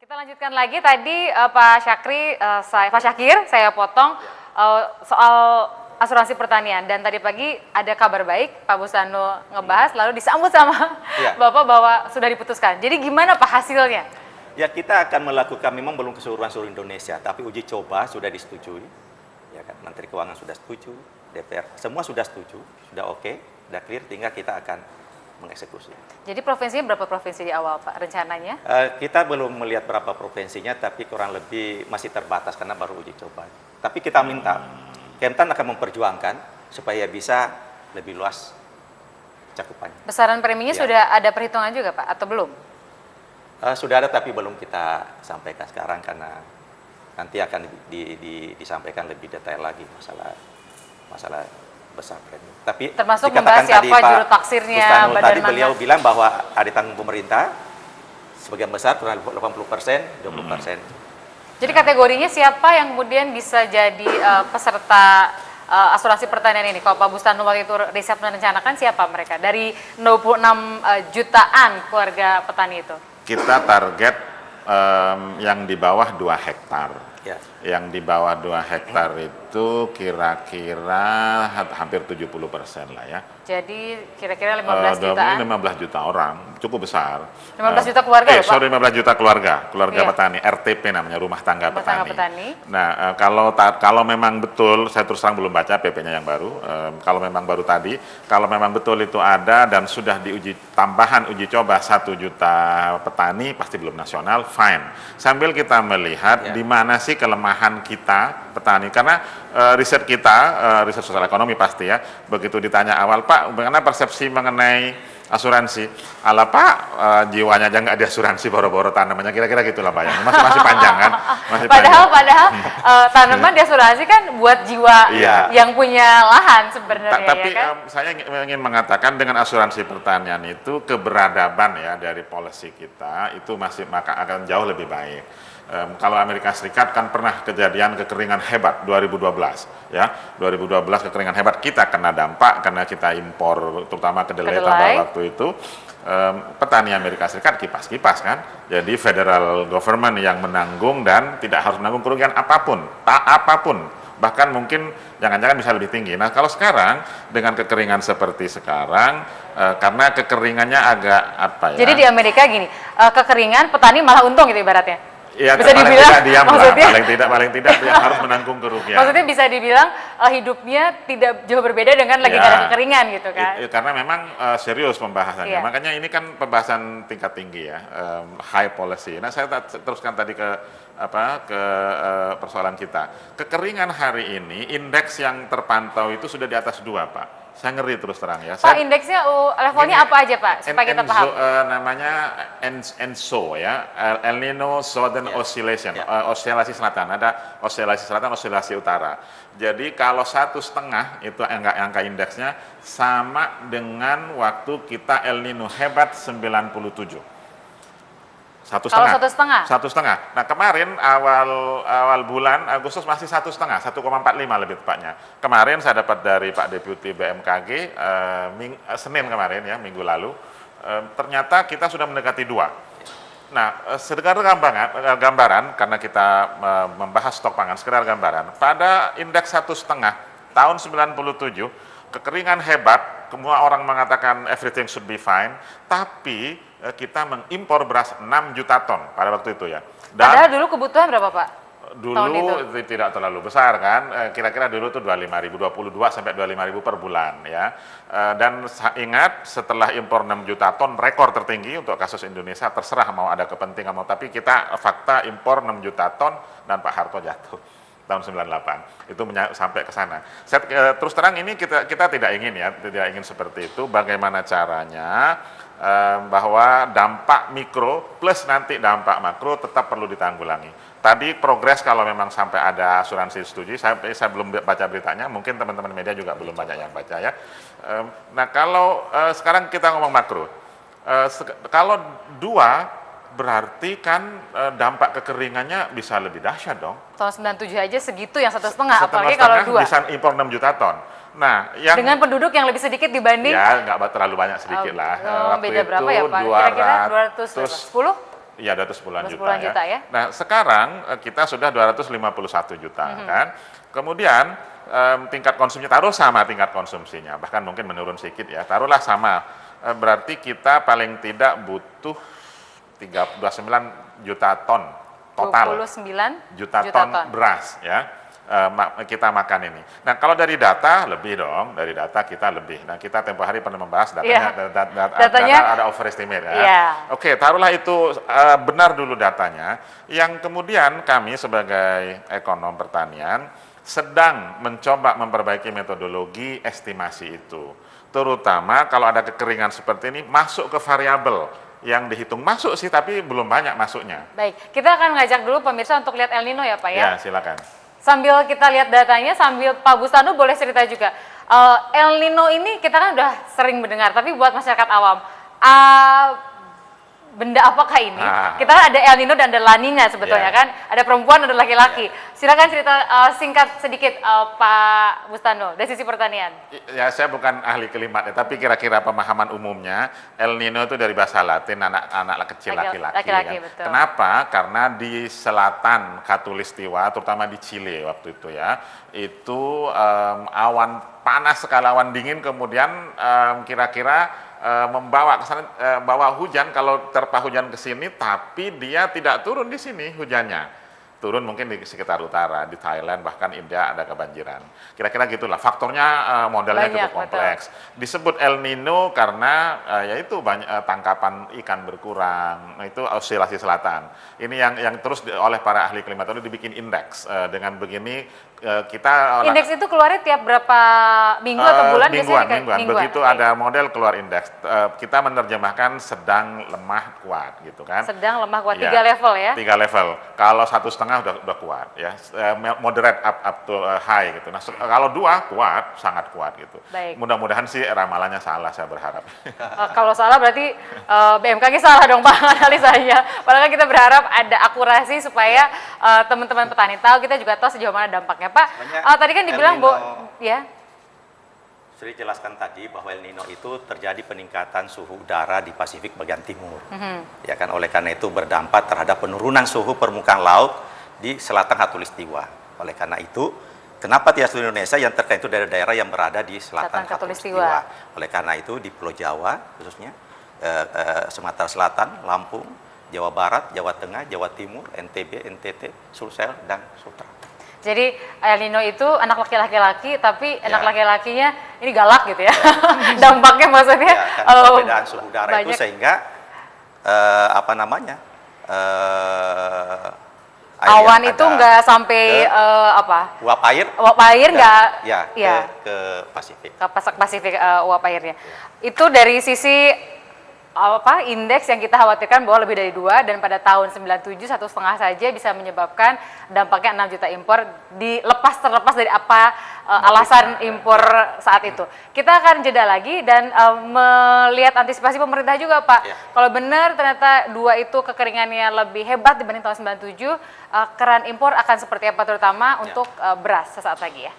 Kita lanjutkan lagi tadi Pak Syakir, saya potong soal asuransi pertanian, dan tadi pagi ada kabar baik Pak Bustanu ngebahas lalu disambut sama Bapak bahwa sudah diputuskan. Jadi gimana Pak hasilnya? Ya, kita akan melakukan, memang belum keseluruhan seluruh Indonesia, tapi uji coba sudah disetujui. Ya kan, Menteri Keuangan sudah setuju, DPR semua sudah setuju, sudah oke, sudah clear, tinggal kita akan mengeksekusi. Jadi provinsinya berapa provinsi di awal Pak rencananya? Kita belum melihat berapa provinsinya, tapi kurang lebih masih terbatas karena baru uji coba. Tapi kita minta, Kemtan akan memperjuangkan supaya bisa lebih luas cakupannya. Besaran preminya sudah ada perhitungan juga Pak atau belum? Sudah ada tapi belum kita sampaikan sekarang karena nanti akan disampaikan lebih detail lagi masalah besar premi. Tapi termasuk membahas siapa juru taksirnya, tadi beliau bilang bahwa ada tanggung pemerintah sebagian besar kurang 80%, 20%. Jadi kategorinya siapa yang kemudian bisa jadi peserta asuransi pertanian ini? Kalau Pak Bustanu waktu itu riset merencanakan siapa mereka? Dari 26 jutaan keluarga petani itu? Kita target yang di bawah 2 hektar. Ya. Yang di bawah 2 hektar itu kira-kira hampir 70% lah ya. Jadi kira-kira 15 jutaan? 15 juta orang, cukup besar. 15 juta keluarga Pak? Sorry, 15 juta keluarga petani, RTP namanya, rumah tangga petani. Nah, kalau memang betul, saya terus terang belum baca PP-nya yang baru, kalau memang baru tadi, kalau memang betul itu ada dan sudah tambahan uji coba 1 juta petani, pasti belum nasional, fine. Sambil kita melihat di mana sih kelemahan kita petani, karena riset kita, riset sosial ekonomi pasti ya, begitu ditanya awal, Pak, bagaimana persepsi mengenai asuransi? Ala Pak, jiwanya aja nggak diasuransi, boro-boro tanamannya, kira-kira gitulah Pak ya. Masih panjang kan? Padahal tanaman diasuransi kan buat jiwa yang punya lahan sebenarnya. Tapi ya kan? Saya ingin mengatakan dengan asuransi pertanian itu keberadaban ya dari policy kita itu akan jauh lebih baik. Kalau Amerika Serikat kan pernah kejadian kekeringan hebat 2012 ya, 2012 kekeringan hebat, kita kena dampak karena kita impor terutama kedelai pada waktu itu. Petani Amerika Serikat kipas-kipas kan, jadi federal government yang menanggung dan tidak harus menanggung kerugian apapun, bahkan mungkin jangan-jangan bisa lebih tinggi. Nah, kalau sekarang dengan kekeringan seperti sekarang, karena kekeringannya agak apa ya, jadi di Amerika gini, kekeringan petani malah untung gitu ibaratnya. Ya, bisa dibilang diam lah, paling tidak yang harus menanggung kerugian. Maksudnya bisa dibilang hidupnya tidak jauh berbeda dengan lagi ada kekeringan gitu kan. Karena memang serius pembahasannya. Makanya ini kan pembahasan tingkat tinggi ya, high policy. Nah, saya teruskan tadi ke persoalan kita. Kekeringan hari ini indeks yang terpantau itu sudah di atas 2, Pak. Saya ngeri terus terang ya. Pak, indeksnya levelnya apa aja Pak? Supaya kita paham. Namanya ENSO ya, El Nino Southern Oscillation, oscilasi selatan. Ada oscilasi selatan, oscilasi utara. Jadi kalau 1,5 itu angka indeksnya sama dengan waktu kita El Nino hebat 97. 1,5. Nah, kemarin awal bulan Agustus masih 1,5, 1,45 lebih tepatnya. Kemarin saya dapat dari Pak Deputi BMKG Senin kemarin ya, minggu lalu, ternyata kita sudah mendekati 2. Nah, sekedar gambaran karena kita membahas stok pangan, sekedar gambaran. Pada indeks 1,5 tahun 97, kekeringan hebat, semua orang mengatakan everything should be fine, tapi kita mengimpor beras 6 juta ton pada waktu itu ya. Padahal dulu kebutuhan berapa Pak? Dulu tidak terlalu besar kan, kira-kira dulu tuh 25.000, 22 sampai 25.000 per bulan ya. Dan ingat setelah impor 6 juta ton, rekor tertinggi untuk kasus Indonesia, terserah mau ada kepentingan mau, tapi kita fakta impor 6 juta ton dan Pak Harto jatuh tahun 98 itu sampai ke sana. Terus terang ini kita tidak ingin seperti itu. Bagaimana caranya bahwa dampak mikro plus nanti dampak makro tetap perlu ditanggulangi. Tadi progres kalau memang sampai ada asuransi setuju, saya belum baca beritanya, mungkin teman-teman media juga belum banyak yang baca ya. Nah, kalau sekarang kita ngomong makro, kalau 2 berarti kan dampak kekeringannya bisa lebih dahsyat dong. Tahun 97 aja segitu yang 1,5, apalagi kalau 2. Bisa impor 6 juta ton. Nah, dengan penduduk yang lebih sedikit dibanding? Ya, nggak terlalu banyak, sedikit lah. Beda berapa ya Pak? Kira-kira 210? Iya, 210-an 210-an juta ya. Nah, sekarang kita sudah 251 juta kan. Kemudian tingkat konsumsinya taruh sama tingkat konsumsinya, bahkan mungkin menurun sedikit ya. Taruhlah sama. Berarti kita paling tidak butuh 29 juta ton total. 29 juta ton beras ya. Kita makan ini. Nah, kalau dari data lebih dong, dari data kita lebih. Nah, kita tempo hari pernah membahas datanya, datanya ada overestimate ya. Yeah. Oke, taruhlah itu benar dulu datanya. Yang kemudian kami sebagai ekonom pertanian sedang mencoba memperbaiki metodologi estimasi itu. Terutama kalau ada kekeringan seperti ini masuk ke variabel yang dihitung, masuk sih tapi belum banyak masuknya. Baik, kita akan ngajak dulu pemirsa untuk lihat El Nino ya Pak ya. Ya, silakan. Sambil kita lihat datanya, sambil Pak Bustanu boleh cerita juga. El Nino ini kita kan udah sering mendengar, tapi buat masyarakat awam, benda apakah ini? Kita ada El Nino dan ada La Nina sebetulnya kan, ada perempuan ada laki-laki. Silakan cerita singkat sedikit Pak Bustanu dari sisi pertanian. Ya, saya bukan ahli kelimat ya, tapi kira-kira pemahaman umumnya El Nino itu dari bahasa Latin anak kecil laki-laki. Kan? Kenapa? Karena di selatan Khatulistiwa, terutama di Chile waktu itu ya, itu awan panas sekali, awan dingin, kemudian kira-kira membawa ke sana, bawa hujan. Kalau terpa hujan ke sini, tapi dia tidak turun di sini hujannya. Turun mungkin di sekitar utara, di Thailand, bahkan India ada kebanjiran. Kira-kira gitulah. Faktornya modelnya banyak, cukup kompleks. Betul. Disebut El Nino karena yaitu banyak tangkapan ikan berkurang. Nah, itu osilasi selatan. Ini yang terus oleh para ahli klimatologi dibikin indeks. Dengan begini kita indeks itu keluarnya tiap berapa minggu atau bulan? Mingguan. Begitu ada model keluar indeks, kita menerjemahkan sedang, lemah, kuat gitu kan. Sedang, lemah, kuat, 3 level ya? 3 level. Kalau 1,5 udah kuat ya, moderate up to high gitu. Nah, kalau 2 kuat, sangat kuat gitu. Baik. Mudah-mudahan sih ramalannya salah, saya berharap. Kalau salah berarti BMKG salah dong Pak analisanya. Padahal kita berharap ada akurasi supaya teman-teman petani tahu, kita juga tahu sejauh mana dampaknya. Pak, tadi kan dibilang ya. Sudah jelaskan tadi bahwa El Nino itu terjadi peningkatan suhu udara di Pasifik bagian timur. Ya kan, oleh karena itu berdampak terhadap penurunan suhu permukaan laut di selatan Khatulistiwa. Oleh karena itu, kenapa tidak seluruh Indonesia, yang terkait itu daerah-daerah yang berada di selatan Khatulistiwa. Oleh karena itu di Pulau Jawa khususnya, Sumatera Selatan, Lampung, Jawa Barat, Jawa Tengah, Jawa Timur, NTB, NTT, Sulsel, dan Sumatera. Jadi El Nino itu anak laki-laki, tapi anak laki-lakinya ini galak gitu ya. Dampaknya maksudnya perbedaan suhu udara banyak. Itu sehingga awan itu nggak sampai uap air nggak ke Pasifik. Ke Pasifik uap airnya. Itu dari sisi indeks yang kita khawatirkan bahwa lebih dari 2, dan pada tahun 97 1,5 saja bisa menyebabkan dampaknya 6 juta impor terlepas dari apa alasan impor saat itu. Kita akan jeda lagi dan melihat antisipasi pemerintah juga Pak. Kalau benar ternyata 2 itu kekeringannya lebih hebat dibanding tahun 97, keran impor akan seperti apa terutama untuk beras sesaat lagi ya.